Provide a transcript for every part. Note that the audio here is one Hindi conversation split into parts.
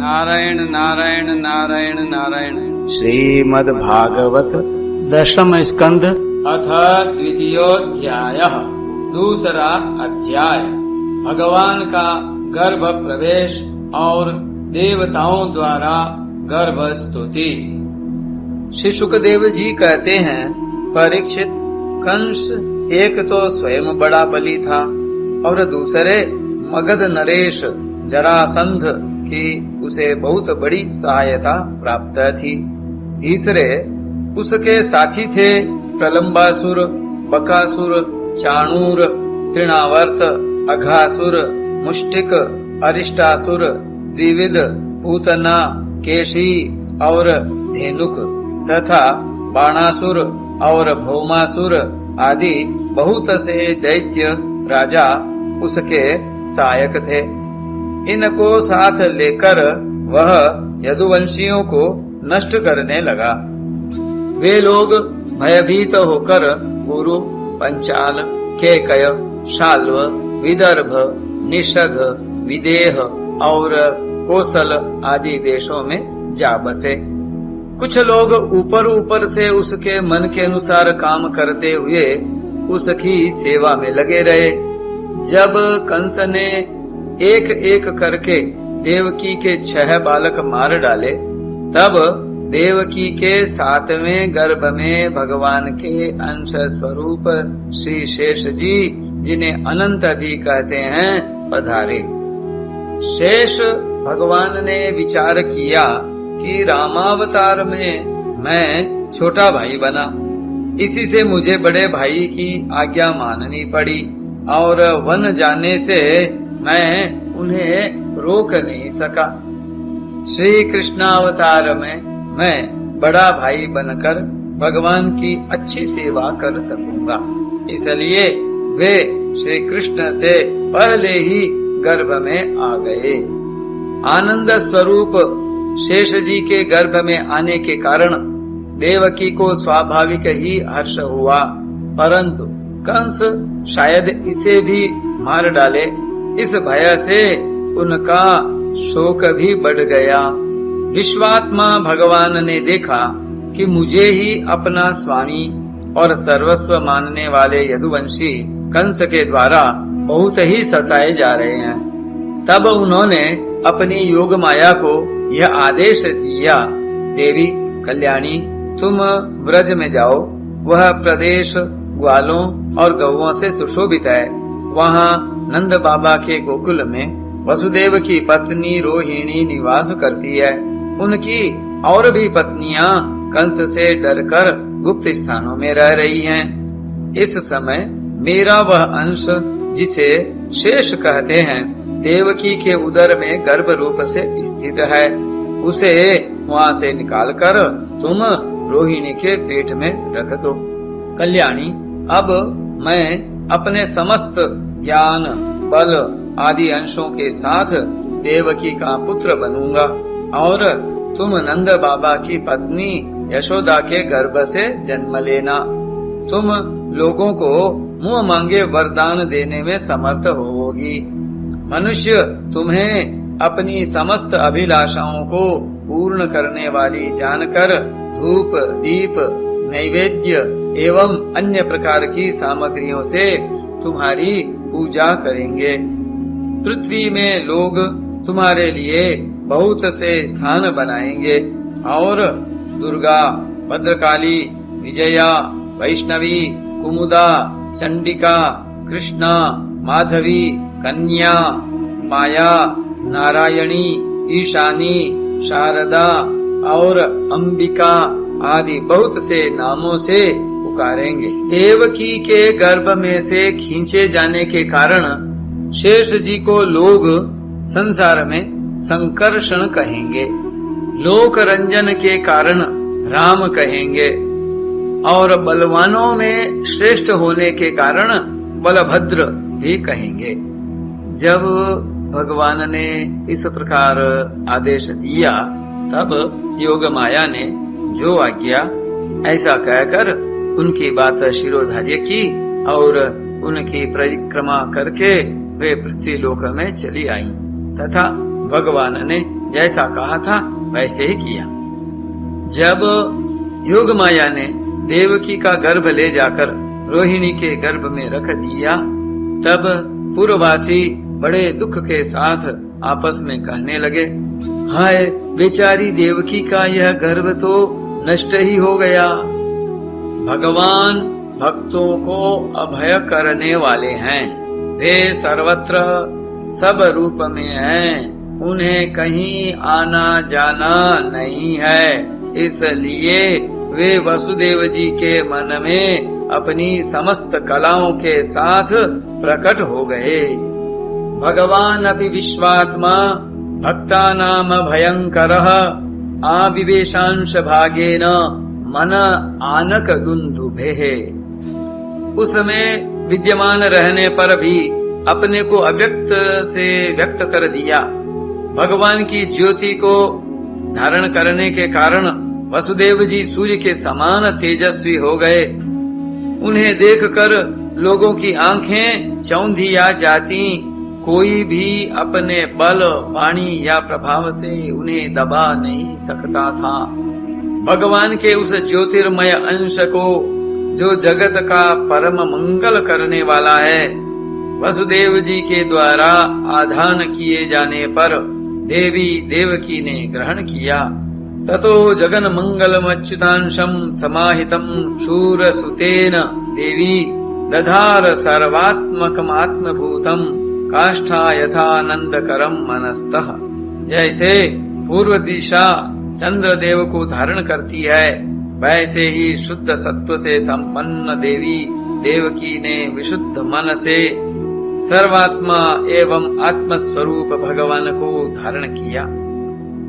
नारायण नारायण नारायण नारायण। श्रीमद्भागवत दशम स्कंध अथ द्वितीयोऽध्यायः। दूसरा अध्याय भगवान का गर्भ प्रवेश और देवताओं द्वारा गर्भ स्तुति। श्री सुखदेव जी कहते हैं, परीक्षित, कंस एक तो स्वयं बड़ा बली था और दूसरे मगध नरेश जरासंध की उसे बहुत बड़ी सहायता प्राप्त थी। तीसरे उसके साथी थे प्रलंबासुर, बकासुर, चाणूर, तृणावर्त, अघासुर, मुष्टिक, अरिष्टासुर, द्विविद, पूतना, केशी और धेनुक तथा बाणासुर और भौमासुर आदि बहुत से दैत्य राजा उसके सहायक थे। इनको साथ लेकर वह यदुवंशियों को नष्ट करने लगा। वे लोग भयभीत होकर गुरु, पंचाल, केकय, शाल्व, विदर्भ, निषघ, विदेह और कोसल आदि देशों में जा बसे। कुछ लोग ऊपर ऊपर से उसके मन के अनुसार काम करते हुए उसकी सेवा में लगे रहे। जब कंस ने एक एक करके देवकी के 6 बालक मार डाले, तब देवकी के 7वें गर्भ में भगवान के अंश स्वरूप श्री शेष जी, जिन्हें अनंत भी कहते हैं, पधारे। शेष भगवान ने विचार किया कि रामावतार में मैं छोटा भाई बना, इसी से मुझे बड़े भाई की आज्ञा माननी पड़ी और वन जाने से मैं उन्हें रोक नहीं सका। श्री कृष्णावतार में मैं बड़ा भाई बनकर भगवान की अच्छी सेवा कर सकूंगा, इसलिए वे श्री कृष्ण से पहले ही गर्भ में आ गए। आनंद स्वरूप शेष जी के गर्भ में आने के कारण देवकी को स्वाभाविक ही हर्ष हुआ, परंतु कंस शायद इसे भी मार डाले, इस भय से उनका शोक भी बढ़ गया। विश्वात्मा भगवान ने देखा कि मुझे ही अपना स्वामी और सर्वस्व मानने वाले यदुवंशी कंस के द्वारा बहुत ही सताए जा रहे हैं। तब उन्होंने अपनी योग माया को यह आदेश दिया, देवी कल्याणी, तुम ब्रज में जाओ। वह प्रदेश ग्वालों और गौओं से सुशोभित है। वहाँ नंद बाबा के गोकुल में वसुदेव की पत्नी रोहिणी निवास करती है। उनकी और भी पत्नियां कंस से डरकर गुप्त स्थानों में रह रही हैं। इस समय मेरा वह अंश, जिसे शेष कहते हैं, देवकी के उदर में गर्भ रूप से स्थित है। उसे वहाँ से निकालकर तुम रोहिणी के पेट में रख दो। कल्याणी, अब मैं अपने समस्त ज्ञान, बल आदि अंशों के साथ देवकी का पुत्र बनूंगा और तुम नंद बाबा की पत्नी यशोदा के गर्भ से जन्म लेना। तुम लोगों को मुंह मांगे वरदान देने में समर्थ होगी। मनुष्य तुम्हें अपनी समस्त अभिलाषाओं को पूर्ण करने वाली जानकर धूप, दीप, नैवेद्य एवं अन्य प्रकार की सामग्रियों से तुम्हारी पूजा करेंगे। पृथ्वी में लोग तुम्हारे लिए बहुत से स्थान बनाएंगे और दुर्गा, भद्रकाली, विजया, वैष्णवी, कुमुदा, चंडिका, कृष्णा, माधवी, कन्या, माया, नारायणी, ईशानी, शारदा और अंबिका आदि बहुत से नामों से पुकारेंगे। देवकी के गर्भ में से खींचे जाने के कारण शेष जी को लोग संसार में संकर्षण कहेंगे, लोक रंजन के कारण राम कहेंगे और बलवानों में श्रेष्ठ होने के कारण बलभद्र भी कहेंगे। जब भगवान ने इस प्रकार आदेश दिया, तब योग माया ने जो आज्ञा ऐसा कहकर उनकी बात शिरोधार्य की और उनकी परिक्रमा करके वे पृथ्वी लोक में चली आई तथा भगवान ने जैसा कहा था वैसे ही किया। जब योग माया ने देवकी का गर्भ ले जाकर रोहिणी के गर्भ में रख दिया, तब पूर्ववासी बड़े दुख के साथ आपस में कहने लगे, हाय बेचारी देवकी का यह गर्भ तो नष्ट ही हो गया। भगवान भक्तों को अभय करने वाले हैं, वे सर्वत्र सब रूप में हैं, उन्हें कहीं आना जाना नहीं है, इसलिए वे वसुदेव जी के मन में अपनी समस्त कलाओं के साथ प्रकट हो गए। भगवान अपि विश्वात्मा भक्तानाम भयंकरः आविवेशांश भागेन मन आनक दुंदुभेः। उसमें विद्यमान रहने पर भी अपने को अव्यक्त से व्यक्त कर दिया। भगवान की ज्योति को धारण करने के कारण वसुदेव जी सूर्य के समान तेजस्वी हो गए। उन्हें देखकर लोगों की आंखें चौंधिया जाती, कोई भी अपने बल वाणी या प्रभाव से उन्हें दबा नहीं सकता था। भगवान के उस ज्योतिर्मय अंश को, जो जगत का परम मंगल करने वाला है, वसुदेव जी के द्वारा आधान किए जाने पर देवी देवकी ने ग्रहण किया। ततो जगन मंगलम अच्युतांशम समाहितम शूरसुतेन देवी दधार सर्वात्मकम आत्मभूतम काष्ठा यथानंदकरम मनस्तः। जैसे पूर्व दिशा चंद्र देव को धारण करती है, वैसे ही शुद्ध सत्व से संपन्न देवी देवकी ने विशुद्ध मन से सर्वात्मा एवं आत्मस्वरूप भगवान को धारण किया।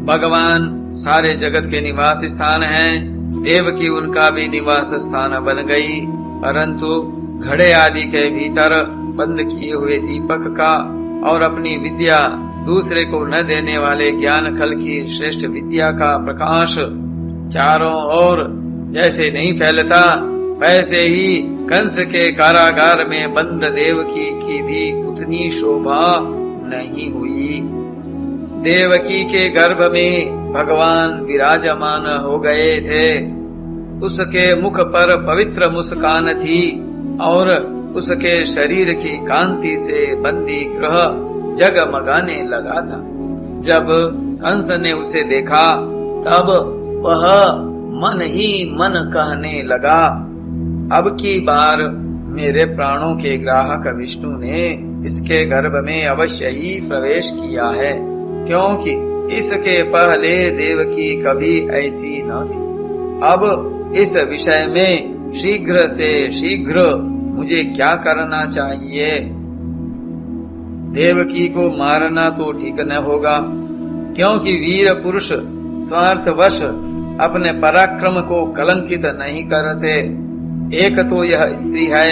भगवान सारे जगत के निवास स्थान हैं, देवकी उनका भी निवास स्थान बन गई, परंतु घड़े आदि के भीतर बंद किए हुए दीपक का और अपनी विद्या दूसरे को न देने वाले ज्ञान खल की श्रेष्ठ विद्या का प्रकाश चारों ओर जैसे नहीं फैलता, वैसे ही कंस के कारागार में बंद देवकी की भी उतनी शोभा नहीं हुई। देवकी के गर्भ में भगवान विराजमान हो गए थे। उसके मुख पर पवित्र मुस्कान थी और उसके शरीर की कांति से बंदी ग्रह जगमगाने लगा था। जब कंस ने उसे देखा, तब वह मन ही मन कहने लगा, अब की बार मेरे प्राणों के ग्राहक विष्णु ने इसके गर्भ में अवश्य ही प्रवेश किया है, क्योंकि इसके पहले देवकी कभी ऐसी न थी। अब इस विषय में शीघ्र से शीघ्र मुझे क्या करना चाहिए? देवकी को मारना तो ठीक न होगा, क्योंकि वीर पुरुष स्वार्थवश अपने पराक्रम को कलंकित नहीं करते। एक तो यह स्त्री है,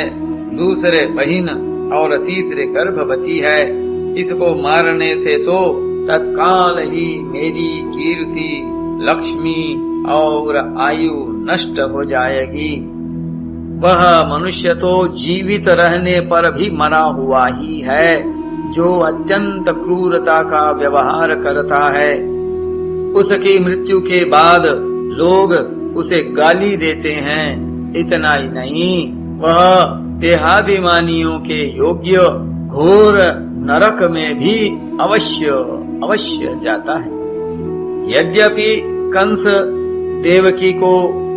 दूसरे बहिन और तीसरे गर्भवती है। इसको मारने से तो तत्काल ही मेरी कीर्ति, लक्ष्मी और आयु नष्ट हो जाएगी। वह मनुष्य तो जीवित रहने पर भी मरा हुआ ही है, जो अत्यंत क्रूरता का व्यवहार करता है। उसकी मृत्यु के बाद लोग उसे गाली देते हैं। इतना ही नहीं, वह देहाभिमानियों के योग्य घोर नरक में भी अवश्य जाता है। यद्यपि कंस देवकी को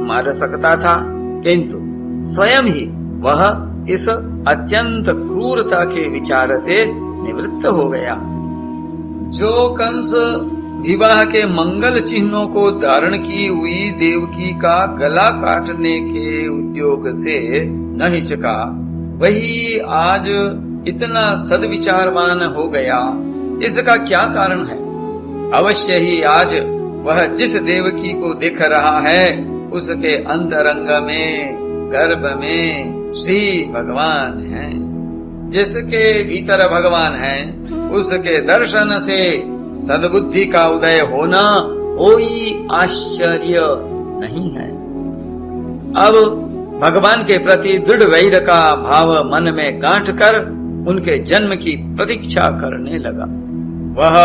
मार सकता था, किंतु स्वयं ही वह इस अत्यंत क्रूरता के विचार से निवृत्त हो गया। जो कंस विवाह के मंगल चिन्हों को धारण की हुई देवकी का गला काटने के उद्योग से न हिचका, वही आज इतना सद्विचारवान हो गया। इसका क्या कारण है? अवश्य ही आज वह जिस देवकी को देख रहा है, उसके अंतरंग में, गर्भ में श्री भगवान हैं। जिसके भीतर भगवान हैं, उसके दर्शन से सद्बुद्धि का उदय होना कोई आश्चर्य नहीं है। अब भगवान के प्रति दृढ़ वैर का भाव मन में गांठ कर उनके जन्म की प्रतीक्षा करने लगा। वह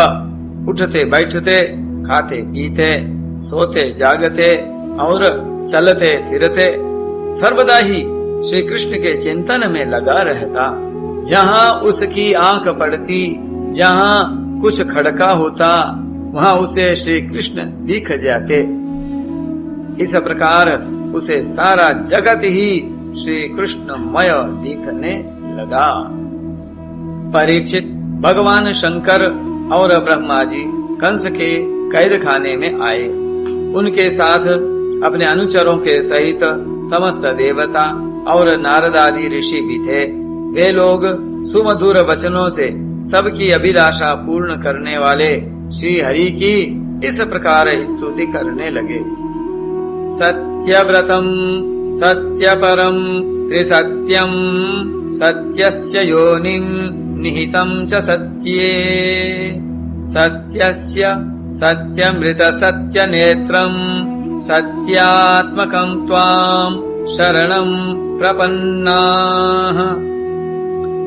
उठते बैठते, खाते पीते, सोते जागते और चलते फिरते सर्वदा ही श्री कृष्ण के चिंतन में लगा रहता। जहाँ उसकी आंख पड़ती, जहाँ कुछ खड़का होता, वहाँ उसे श्री कृष्ण दिख जाते। इस प्रकार उसे सारा जगत ही श्री कृष्णमय दिखने लगा। परीक्षित, भगवान शंकर और ब्रह्मा जी कंस के कैद खाने में आए। उनके साथ अपने अनुचरों के सहित समस्त देवता और नारद आदि ऋषि भी थे। वे लोग सुमधुर वचनों से सबकी अभिलाषा पूर्ण करने वाले श्री हरि की इस प्रकार स्तुति करने लगे। सत्यव्रतम सत्यपरम त्रिसत्यम सत्यस्य योनिं निहितं च सत्ये सत्यस्य सत्यमृत सत्यनेत्रं सत्यात्मकं त्वां शरणं प्रपन्नाः।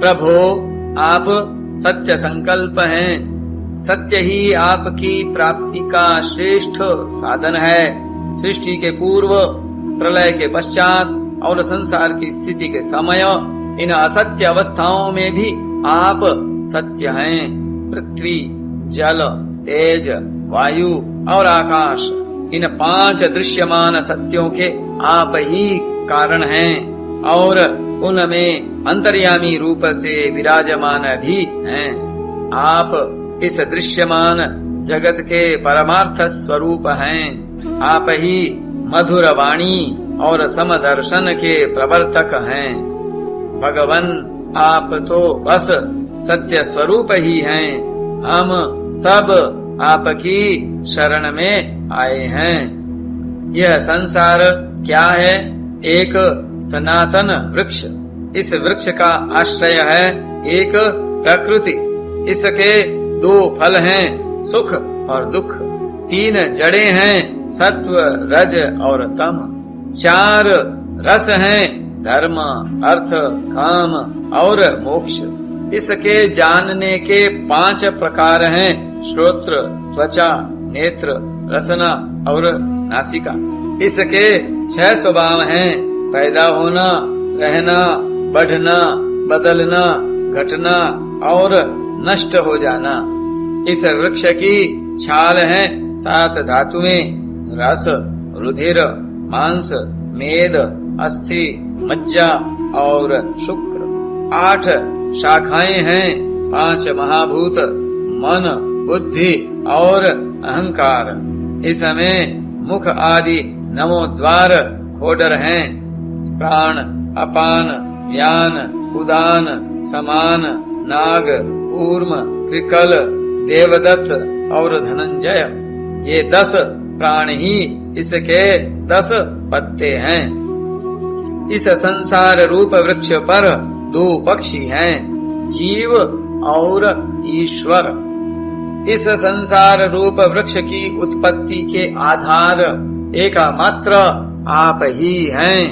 प्रभो, आप सत्य संकल्प हैं। सत्य ही आपकी प्राप्ति का श्रेष्ठ साधन है। सृष्टि के पूर्व, प्रलय के पश्चात और संसार की स्थिति के समय इन असत्य अवस्थाओं में भी आप सत्य हैं। पृथ्वी, जल, तेज, वायु और आकाश, इन 5 दृश्यमान सत्यों के आप ही कारण हैं और उनमें अंतर्यामी रूप से विराजमान भी हैं। आप इस दृश्यमान जगत के परमार्थ स्वरूप हैं। आप ही मधुर वाणी और समदर्शन के प्रवर्तक हैं। भगवन, आप तो बस सत्य स्वरूप ही हैं। हम सब आपकी शरण में आए हैं। यह संसार क्या है? एक सनातन वृक्ष। इस वृक्ष का आश्रय है एक प्रकृति। इसके 2 फल हैं, सुख और दुख। 3 जड़ें हैं, सत्व, रज और तम। 4 रस हैं, धर्म, अर्थ, काम और मोक्ष। इसके जानने के 5 प्रकार हैं, श्रोत्र, त्वचा, नेत्र, रसना और नासिका। इसके 6 स्वभाव हैं, पैदा होना, रहना, बढ़ना, बदलना, घटना और नष्ट हो जाना। इस वृक्ष की छाल है 7 धातुएं, रस, रुधिर, मांस, मेद, अस्थि, मज्जा और शुक्र। 8 शाखाएं हैं, 5 महाभूत, मन, बुद्धि और अहंकार। इसमें मुख आदि 9 द्वार खोडर हैं, प्राण, अपान, व्यान, उदान, समान, नाग, ऊर्म, कृकल, देवदत्त और धनंजय। ये 10 प्राण ही इसके 10 पत्ते हैं। इस संसार रूप वृक्ष पर 2 पक्षी हैं, जीव और ईश्वर। इस संसार रूप वृक्ष की उत्पत्ति के आधार एकमात्र आप ही हैं।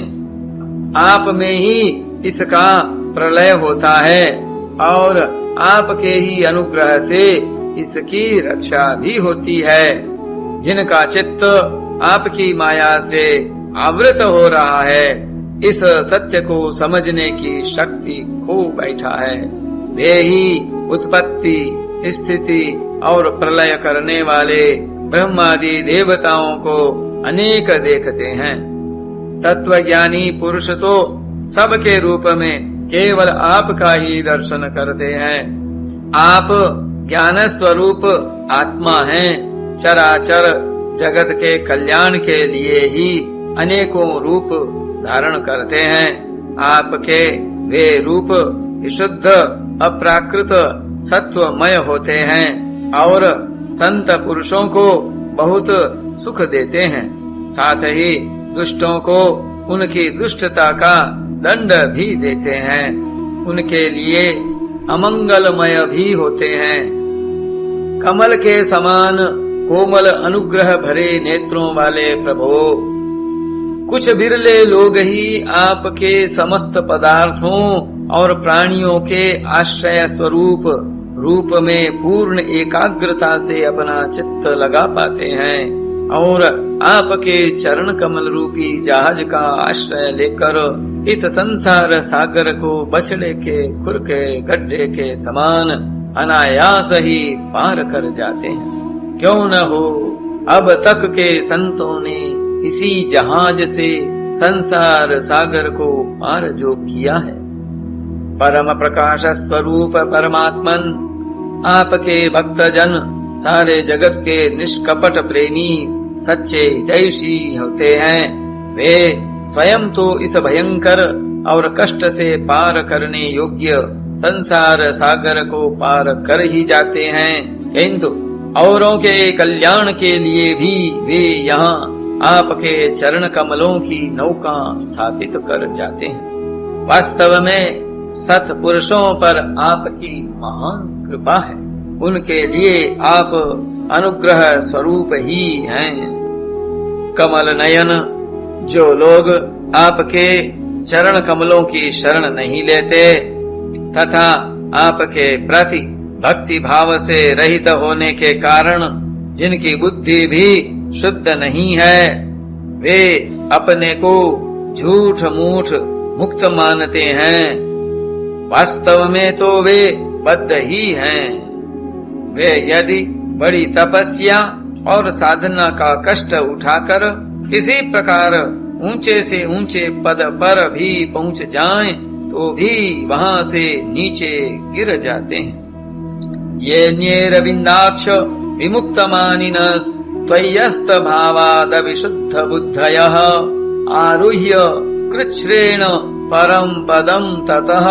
आप में ही इसका प्रलय होता है और आपके ही अनुग्रह से इसकी रक्षा भी होती है। जिनका चित्त आपकी माया से आवृत हो रहा है, इस सत्य को समझने की शक्ति खो बैठा है। वे ही उत्पत्ति, स्थिति और प्रलय करने वाले ब्रह्मादि देवताओं को अनेक देखते हैं। तत्वज्ञानी पुरुष तो सबके रूप में केवल आपका ही दर्शन करते हैं। आप ज्ञान स्वरूप आत्मा हैं। चराचर जगत के कल्याण के लिए ही अनेकों रूप धारण करते हैं। आपके वे रूप विशुद्ध, अप्राकृत, सत्वमय होते हैं और संत पुरुषों को बहुत सुख देते हैं। साथ ही दुष्टों को उनकी दुष्टता का दंड भी देते हैं। उनके लिए अमंगलमय भी होते हैं। कमल के समान कोमल अनुग्रह भरे नेत्रों वाले प्रभो, कुछ बिरले लोग ही आपके समस्त पदार्थों और प्राणियों के आश्रय स्वरूप रूप में पूर्ण एकाग्रता से अपना चित्त लगा पाते हैं और आपके चरण कमल रूपी जहाज का आश्रय लेकर इस संसार सागर को बछड़े के खुर के गड्ढे के समान अनायास ही पार कर जाते हैं। क्यों न हो, अब तक के संतों ने इसी जहाज से संसार सागर को पार जो किया है। परम प्रकाश स्वरूप परमात्मन आपके भक्तजन सारे जगत के निष्कपट प्रेमी सच्चे हितैषी होते हैं। वे स्वयं तो इस भयंकर और कष्ट से पार करने योग्य संसार सागर को पार कर ही जाते हैं, किंतु औरों के कल्याण के लिए भी वे यहाँ आपके चरण कमलों की नौका स्थापित कर जाते हैं। वास्तव में सत्पुरुषों पर आपकी महान कृपा है, उनके लिए आप अनुग्रह स्वरूप ही हैं। कमल नयन, जो लोग आपके चरण कमलों की शरण नहीं लेते तथा आपके प्रति भक्ति भाव से रहित होने के कारण जिनकी बुद्धि भी शुद्ध नहीं है, वे अपने को झूठ मूठ मुक्त मानते हैं। वास्तव में तो वे बद्ध ही हैं। वे यदि बड़ी तपस्या और साधना का कष्ट उठाकर किसी प्रकार ऊंचे से ऊंचे पद पर भी पहुंच जाएं, तो भी वहां से नीचे गिर जाते हैं। ये न्येरविन्दाक्ष विमुक्त मानिनस् त्वय्यस्त भावाद विशुद्ध बुद्धयः आरुह्य कृच्छ्रेण परम पदम ततः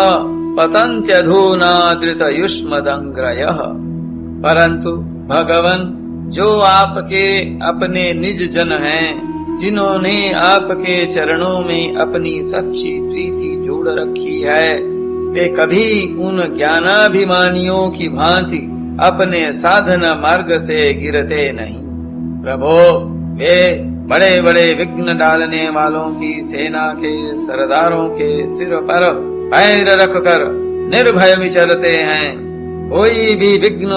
पतन्त्यधूनादृत युष्मदंग्रयः। परंतु भगवन, जो आपके अपने निज जन हैं, जिन्होंने आपके चरणों में अपनी सच्ची प्रीति जोड़ रखी है, वे कभी उन ज्ञानाभिमानियों की भांति अपने साधना मार्ग से गिरते नहीं। प्रभो, वे बड़े बड़े विघ्न डालने वालों की सेना के सरदारों के सिर पर पैर रखकर निर्भय विचरते हैं। कोई भी विघ्न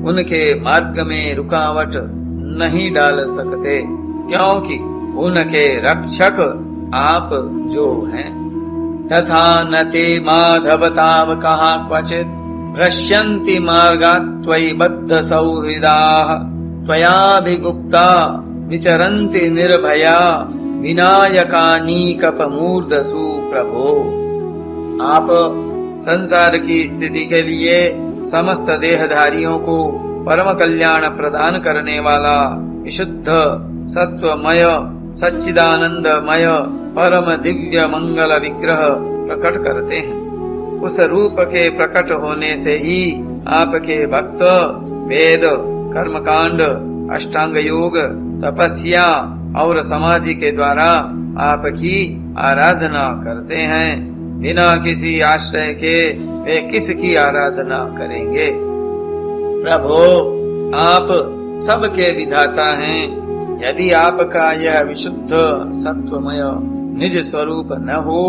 उनके मार्ग में रुकावट नहीं डाल सकते, क्योंकि उनके रक्षक आप जो हैं। तथा न ते माधव ताव कहा क्वचित भ्रश्यन्ति मार्गात् त्वयि बद्ध सौहृदाः त्वयाभिगुप्ता विचरन्ति निर्भया विनायकानीकपमूर्धसु प्रभो। आप संसार की स्थिति के लिए समस्त देहधारियों को परम कल्याण प्रदान करने वाला विशुद्ध सत्वमय सच्चिदानंदमय परम दिव्य मंगल विग्रह प्रकट करते हैं। उस रूप के प्रकट होने से ही आपके भक्त वेद, कर्मकांड, अष्टांग योग, तपस्या और समाधि के द्वारा आपकी आराधना करते हैं। बिना किसी आश्रय के वे किसकी आराधना करेंगे। प्रभो, आप सबके विधाता हैं। यदि आपका यह विशुद्ध सत्वमय निज स्वरूप न हो,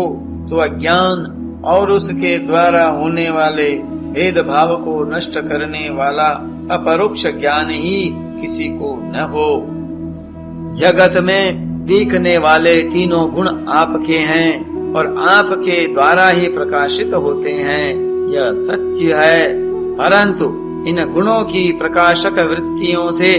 तो अज्ञान और उसके द्वारा होने वाले भेदभाव को नष्ट करने वाला अपरोक्ष ज्ञान ही किसी को न हो। जगत में दिखने वाले तीनों गुण आपके हैं और आपके द्वारा ही प्रकाशित होते हैं, यह सत्य है। परंतु इन गुणों की प्रकाशक वृत्तियों से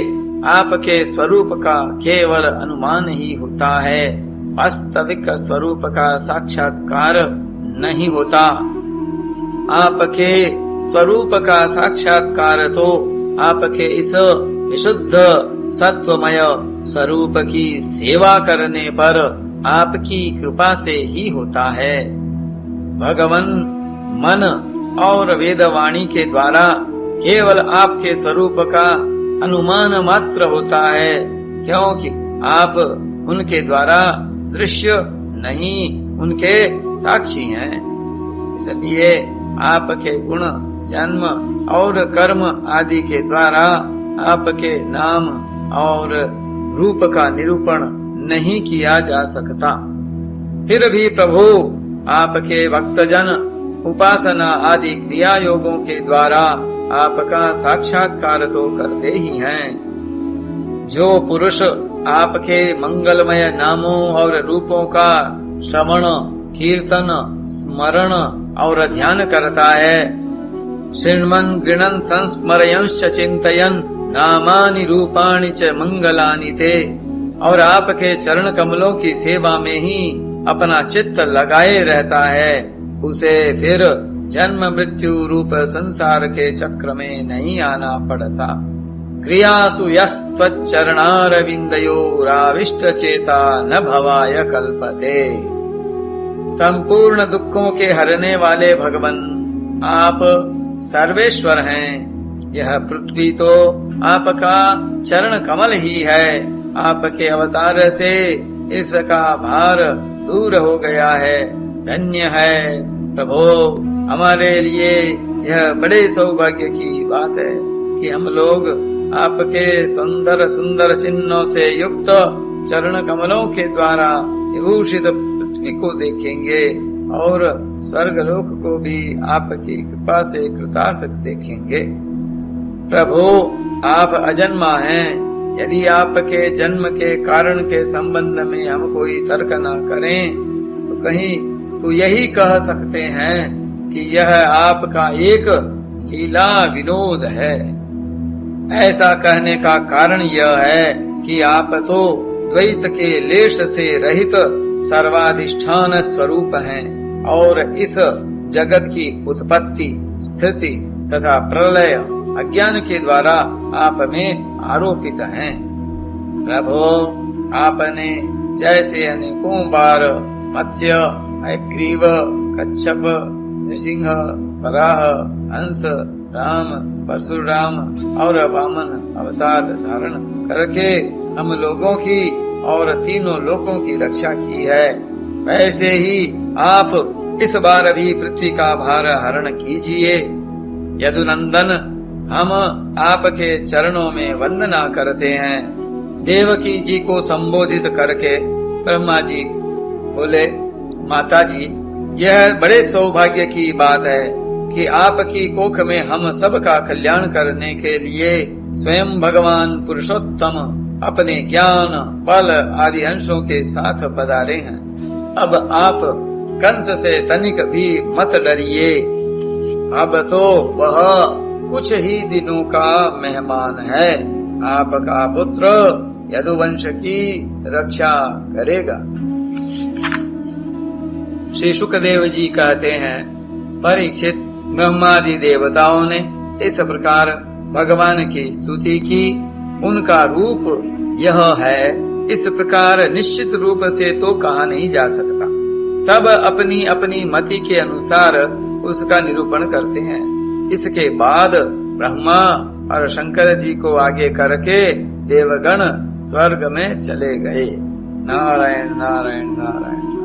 आपके स्वरूप का केवल अनुमान ही होता है, वास्तविक स्वरूप का साक्षात्कार नहीं होता। आपके स्वरूप का साक्षात्कार तो आपके इस विशुद्ध सत्वमय स्वरूप की सेवा करने पर आपकी कृपा से ही होता है। भगवन, मन और वेदवाणी के द्वारा केवल आपके स्वरूप का अनुमान मात्र होता है, क्योंकि आप उनके द्वारा दृश्य नहीं, उनके साक्षी हैं। इसलिए आपके गुण, जन्म और कर्म आदि के द्वारा आपके नाम और रूप का निरूपण नहीं किया जा सकता। फिर भी प्रभु, आपके भक्तजन उपासना आदि क्रिया योगों के द्वारा आपका साक्षात्कार तो करते ही हैं। जो पुरुष आपके मंगलमय नामों और रूपों का श्रवण, कीर्तन, स्मरण और ध्यान करता है, शृण्वन् गृणन् संस्मरयंश्च चिन्तयन् नामानि रूपाणि च मंगलानि ते, और आपके चरण कमलों की सेवा में ही अपना चित्त लगाए रहता है, उसे फिर जन्म मृत्यु रूप संसार के चक्र में नहीं आना पड़ता। क्रियासु यस्त्वच्चरणारविन्दयोराविष्ट चेता न भवाय कल्पते। संपूर्ण दुखों के हरने वाले भगवन आप सर्वेश्वर हैं। यह पृथ्वी तो आपका चरण कमल ही है। आपके अवतार से इसका भार दूर हो गया है। धन्य है प्रभो, हमारे लिए यह बड़े सौभाग्य की बात है कि हम लोग आपके सुंदर सुंदर चिन्हों से युक्त चरण कमलों के द्वारा विभूषित पृथ्वी को देखेंगे और स्वर्गलोक को भी आपकी कृपा से कृतार्थ देखेंगे। प्रभु, आप अजन्मा हैं। यदि आपके जन्म के कारण के संबंध में हम कोई तर्क न करें तो कहीं तो यही कह सकते हैं कि यह आपका एक लीला विनोद है। ऐसा कहने का कारण यह है कि आप तो द्वैत के लेश से रहित सर्वाधिष्ठान स्वरूप हैं और इस जगत की उत्पत्ति, स्थिति तथा प्रलय अज्ञान के द्वारा आप में आरोपित हैं। प्रभो, आपने जैसे अनेकों बार मत्स्य, हयग्रीव, कच्छप, नृसिंह, वराह, हंस, राम, परशुराम और वामन अवतार धारण करके हम लोगों की और तीनों लोकों की रक्षा की है, वैसे ही आप इस बार भी पृथ्वी का भार हरण कीजिए। यदुनंदन, हम आपके चरणों में वंदना करते हैं। देवकी जी को संबोधित करके ब्रह्मा जी बोले, माता जी, यह बड़े सौभाग्य की बात है कि आपकी कोख में हम सबका कल्याण करने के लिए स्वयं भगवान पुरुषोत्तम अपने ज्ञान, बल आदि अंशों के साथ पधारे हैं। अब आप कंस से तनिक भी मत डरिए। अब तो वह कुछ ही दिनों का मेहमान है। आपका पुत्र यदुवंश की रक्षा करेगा। श्री शुकदेव जी कहते हैं, परीक्षित, ब्रह्मादि देवताओं ने इस प्रकार भगवान की स्तुति की। उनका रूप यह है, इस प्रकार निश्चित रूप से तो कहा नहीं जा सकता। सब अपनी अपनी मति के अनुसार उसका निरूपण करते हैं। इसके बाद ब्रह्मा और शंकर जी को आगे करके देवगण स्वर्ग में चले गए। नारायण नारायण नारायण।